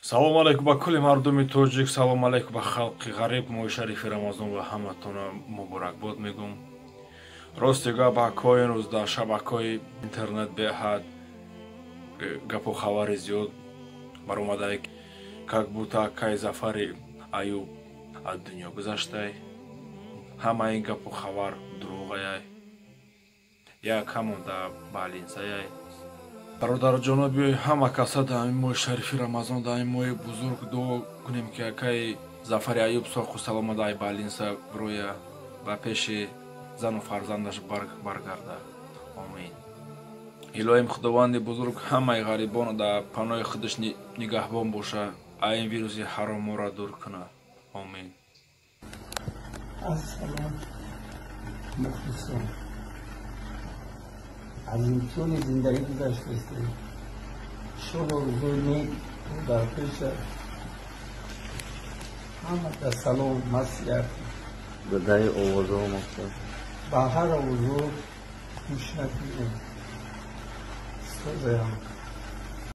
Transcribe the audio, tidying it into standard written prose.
Салом алейкум ба кулли мардуми тоҷик, салом алейкум ба халқи ғариб, моҳи шарифи Рамазон ва ҳаматона муборакбод мегӯм. Рости гап ҳакои рӯз дар шабакаҳои интернет беҳад гапу хабари зиёд баромадаи как будто кай Зафари Аюб аз дунё гузаштай. Ҳама ин гапу хабар дурӯғаяй. Як ҳамон дар балинсаяй. Бародарҷоно биёй ҳама каса дар ин моҳи шарифи Рамазон дар ин моҳи бузург дуо кунем ки акай Зафари Аюб соҳу салома дар балинса бироя ва пеши зану фарзандаш баргарда. Амин. Илоҳим худованди бузург ҳамаи ғарибон дар паноҳи худаш нигаҳбон боша, аз ин вируси ҳаромора дур кунад. Амин. Ассалом мухлисон. از این طول زندگی گذشته شب و روزی در پیش همه در سلام مسیح بدای آوازه و مقصد با هر آوازه گوش نکنیم سوزه هم